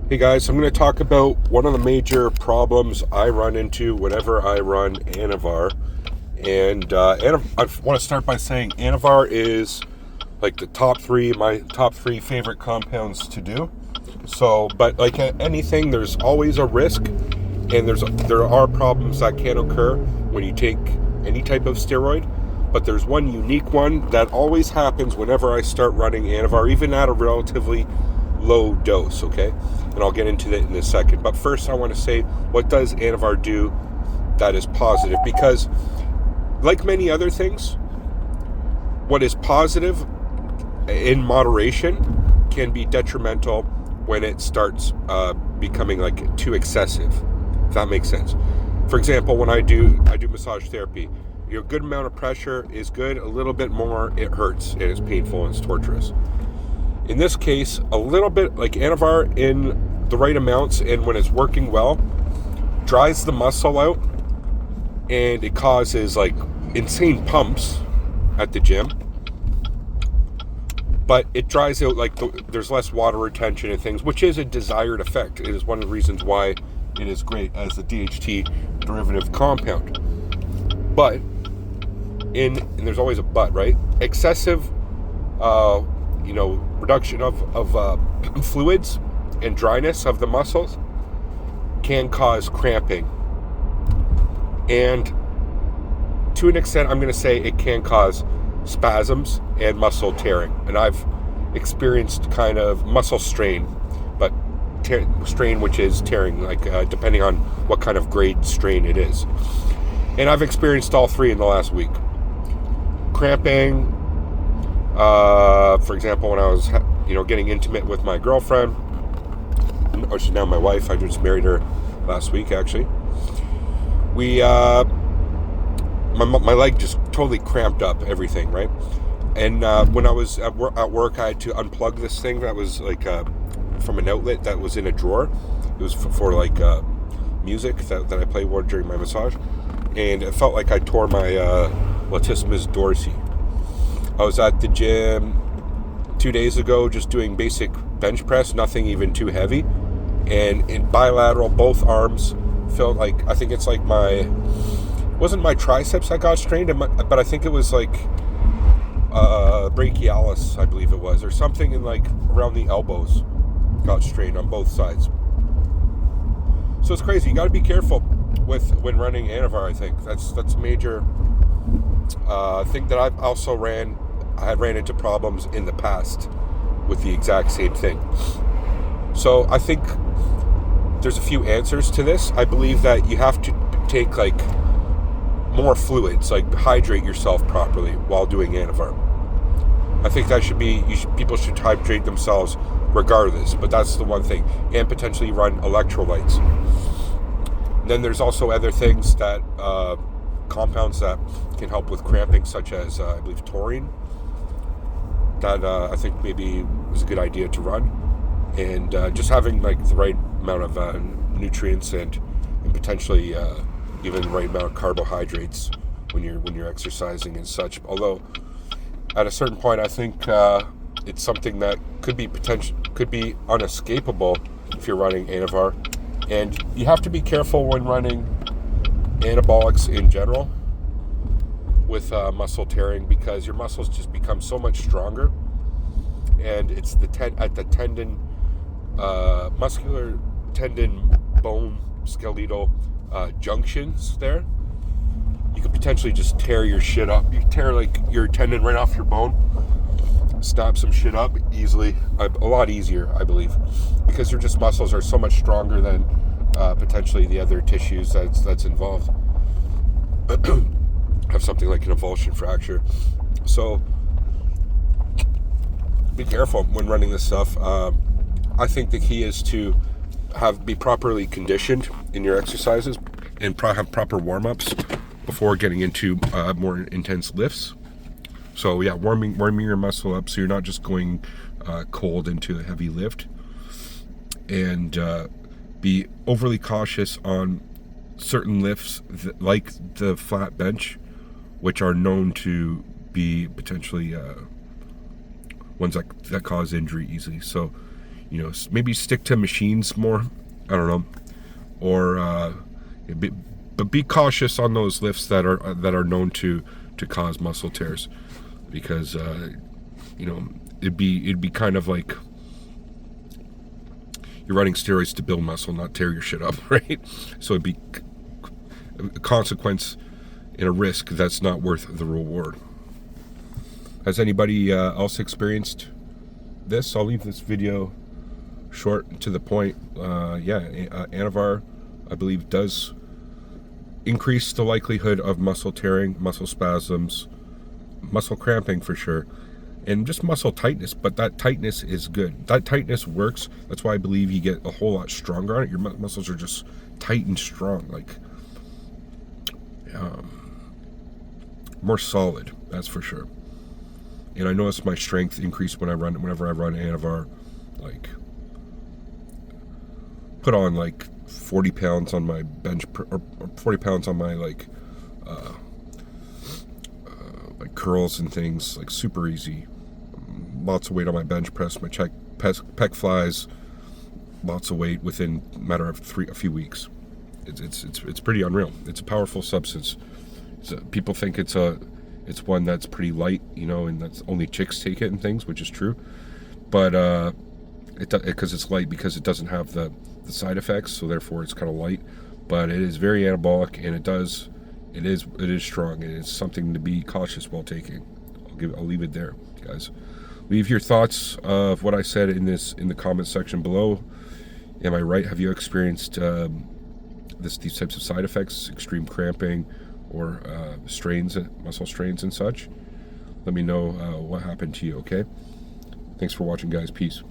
Hey guys, I'm going to talk about one of the major problems I run into whenever I run Anavar. And I want to start by saying Anavar is like my top three favorite compounds to do. So, but like anything, there's always a risk, and there are problems that can occur when you take any type of steroid. But there's one unique one that always happens whenever I start running Anavar, even at a relatively low dose, okay? And I'll get into that in a second. But first, I want to say, what does Anavar do that is positive? Because, like many other things, what is positive in moderation can be detrimental when it starts becoming like too excessive, if that makes sense. For example, when I do massage therapy, a good amount of pressure is good. A little bit more, it hurts and it's painful and it's torturous. In this case, a little bit like Anavar in the right amounts and when it's working well, dries the muscle out, and it causes like insane pumps at the gym. But it dries out, like there's less water retention and things, which is a desired effect. It is one of the reasons why it is great as a DHT derivative compound. But and there's always a but, right? Excessive reduction of fluids and dryness of the muscles can cause cramping. And to an extent, I'm going to say it can cause spasms and muscle tearing. And I've experienced kind of muscle strain, but strain which is tearing, like depending on what kind of grade strain it is. And I've experienced all three in the last week. Cramping, for example, when I was, getting intimate with my girlfriend, she's now my wife. I just married her last week, actually. My leg just totally cramped up everything, right? And when I was at work, I had to unplug this thing that was like from an outlet that was in a drawer. It was for like music that I play with during my massage, and it felt like I tore my latissimus dorsi. I was at the gym 2 days ago just doing basic bench press, nothing even too heavy, and in bilateral, both arms felt like, I think it's like wasn't my triceps that got strained, but I think it was like brachialis, I believe it was, or something in like around the elbows got strained on both sides. So it's crazy. You got to be careful when running Anavar. I think that's a major thing that I had ran into problems in the past with the exact same thing. So I think there's a few answers to this. I believe that you have to take like more fluids, like hydrate yourself properly while doing Anavar. I think that people should hydrate themselves regardless, but that's the one thing. And potentially run electrolytes. And then there's also other things that compounds that can help with cramping, such as I believe taurine, that I think maybe was a good idea to run. And just having like the right amount of nutrients and potentially even the right amount of carbohydrates when you're exercising and such. Although at a certain point, I think it's something that could be unescapable if you're running Anavar. And you have to be careful when running anabolics in general with muscle tearing, because your muscles just become so much stronger, and it's at the tendon, muscular tendon, bone, skeletal junctions there. You could potentially just tear your shit up. You tear like your tendon right off your bone, snap some shit up easily, a lot easier, I believe, because your just muscles are so much stronger than potentially the other tissues that's involved. Have something like an avulsion fracture. So be careful when running this stuff. I think the key is to be properly conditioned in your exercises and have proper warm-ups before getting into more intense lifts. So yeah, warming your muscle up so you're not just going cold into a heavy lift. And be overly cautious on certain lifts like the flat bench, which are known to be potentially ones that cause injury easily. So maybe stick to machines more. I don't know, or but be cautious on those lifts that are known to cause muscle tears, because it'd be kind of like you're running steroids to build muscle, not tear your shit up, right? So it'd be a consequence and a risk that's not worth the reward. Has anybody else experienced this? I'll leave this video short and to the point. Anavar, I believe, does increase the likelihood of muscle tearing, muscle spasms, muscle cramping for sure, and just muscle tightness. But that tightness is good. That tightness works. That's why I believe you get a whole lot stronger on it. Your muscles are just tight and strong, like more solid. That's for sure. And I notice my strength increase whenever I run Anavar. Like, put on like 40 pounds on my bench, or 40 pounds on my like curls and things, like super easy. Lots of weight on my bench press, my pec flies, lots of weight within a matter of a few weeks. It's pretty unreal. It's a powerful substance. People think it's one that's pretty light, and that's only chicks take it and things, which is true. But because it's light, because it doesn't have the side effects, so therefore it's kind of light. But it is very anabolic, and it is strong, and it's something to be cautious while taking. I'll leave it there, guys. Leave your thoughts of what I said in the comment section below. Am I right? Have you experienced these types of side effects, extreme cramping, or muscle strains and such? Let me know what happened to you, okay? Thanks for watching, guys. Peace.